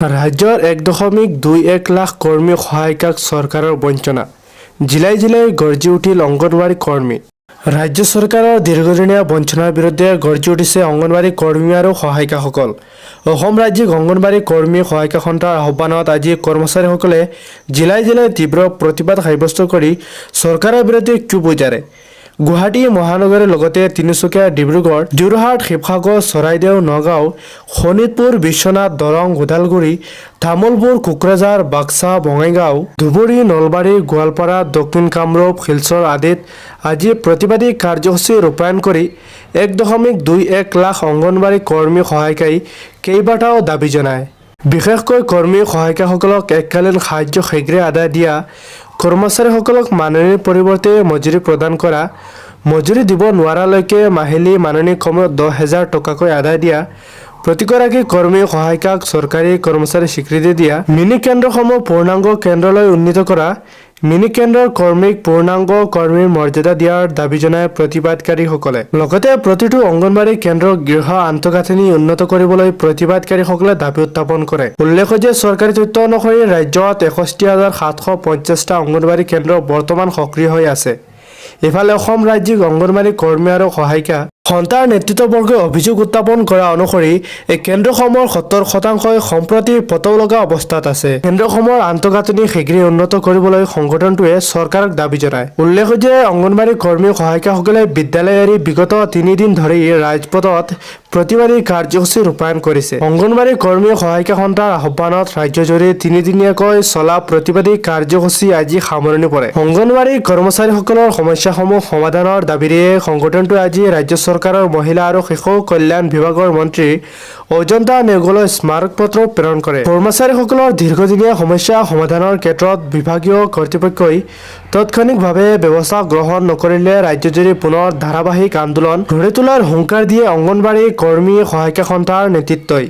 ৰাজ্যৰ 1.21 লাখ কৰ্মী সহায়িকাক চৰকাৰৰ বঞ্চনা। জিলাই জিলাই গৰ্জি উঠিল অংগনৱাড়ী কৰ্মী। ৰাজ্য চৰকাৰৰ দীৰ্ঘদিনীয়া বঞ্চনাৰ বিৰুদ্ধে গৰ্জি উঠিছে অংগনৱাড়ী কৰ্মী আৰু সহায়িকাসকল। অসম ৰাজ্যিক অংগনৱাড়ী কৰ্মী সহায়িকা সন্থাৰ আহ্বানত আজি কৰ্মচাৰীসকলে জিলাই জিলাই তীব্ৰ প্ৰতিবাদ সাব্যস্ত কৰি চৰকাৰৰ বিৰুদ্ধে ক্ষোভ উজাৰে। গুৱাহাটী মহানগৰীৰ লগতে তিনিচুকীয়া, ডিব্ৰুগড়, যোৰহাট, শিৱসাগৰ, চৰাইদেউ, নগাঁও, শোণিতপুৰ, বিশ্বনাথ, দৰং, ওদালগুৰি, তামুলপুৰ, কোকৰাঝাৰ, বাক্সা, বঙাইগাঁও, ধুবুৰী, নলবাৰী, গোৱালপাৰা, দক্ষিণ কামৰূপ, শিলচৰ আদিত আজি প্ৰতিবাদী কাৰ্যসূচী ৰূপায়ণ কৰি 1.21 লাখ অংগনৱাড়ী কৰ্মী সহায়িকাই কেইবাটাও দাবী জনায়। বিশেষকৈ কৰ্মী সহায়িকাসকলক এককালীন সাহায্য শীঘ্ৰে আদায় দিয়া, কৰ্মচাৰীসকলক মাননিৰ পৰিৱৰ্তে মজুৰি প্ৰদান কৰা, মজুৰি দিব নোৱাৰালৈকে মাহিলী মাননি কমেও 10,000 টকাকৈ আদায় দিয়া, প্ৰতিগৰাকী কৰ্মী সহায়িকাক চৰকাৰী কৰ্মচাৰী স্বীকৃতি দিয়া, মিনি কেন্দ্ৰসমূহ পূৰ্ণাংগ কেন্দ্ৰলৈ উন্নীত কৰা, মিনি কেন্দ্ৰৰ কৰ্মীক পূৰ্ণাংগ কৰ্মীৰ মৰ্যাদা দিয়াৰ দাবী জনায় প্ৰতিবাদকাৰীসকলে। লগতে প্ৰতিটো অংগনৱাড়ী কেন্দ্ৰৰ গৃহ আন্তঃগাঁথনি উন্নত কৰিবলৈ প্ৰতিবাদকাৰীসকলে দাবী উত্থাপন কৰে। উল্লেখ্য যে চৰকাৰী তথ্য অনুসৰি ৰাজ্যত 61,750টা অংগনৱাড়ী কেন্দ্ৰ বৰ্তমান সক্ৰিয় হৈ আছে। ইফালে অসম ৰাজ্যিক অংগনৱাড়ী কৰ্মী আৰু সহায়িকা সন্থাৰ নেতৃত্ববৰ্গই অভিযোগ উত্থাপন কৰা অনুসৰি এই কেন্দ্ৰসমূহৰ 70% সম্প্ৰতি পতৌ লগা অৱস্থাত আছে। কেন্দ্ৰসমূহৰ আন্তঃগাঁথনি শীঘ্ৰে উন্নত কৰিবলৈ সংগঠনটোৱে চৰকাৰক দাবী জনায়। উল্লেখ্য যে অংগনৱাড়ী কৰ্মী সহায়িকাসকলে বিদ্যালয় এৰি বিগত 3 দিন ধৰি ৰাজপথত প্ৰতিবাদী কাৰ্যসূচী ৰূপায়ণ কৰিছে। অংগনৱাড়ী কৰ্মী সহায়িকা সন্থাৰ আহ্বানত ৰাজ্যজুৰি 3দিনীয়াকৈ চলা প্ৰতিবাদী কাৰ্যসূচী আজি সামৰণি পৰে। অংগনৱাড়ী কৰ্মচাৰীসকলৰ সমস্যাসমূহ সমাধানৰ দাবীৰে সংগঠনটোৱে আজি ৰাজ্য চৰকাৰৰ মহিলা আৰু শিশু কল্যাণ বিভাগৰ মন্ত্ৰী অজন্তা নেওগলৈ স্মাৰক পত্ৰ প্ৰেৰণ কৰে। কৰ্মচাৰীসকলৰ দীৰ্ঘদিনীয়া সমস্যা সমাধানৰ ক্ষেত্ৰত বিভাগীয় কৰ্তৃপক্ষই তাৎক্ষণিকভাৱে ব্যৱস্থা গ্ৰহণ নকৰিলে ৰাজ্যজুৰি পুনৰ ধাৰাবাহিক আন্দোলন গঢ়ি তোলাৰ হুংকাৰ দিয়ে অংগনৱাড়ী কৰ্মী সহায়িকা সন্থাৰ নেতৃত্বই।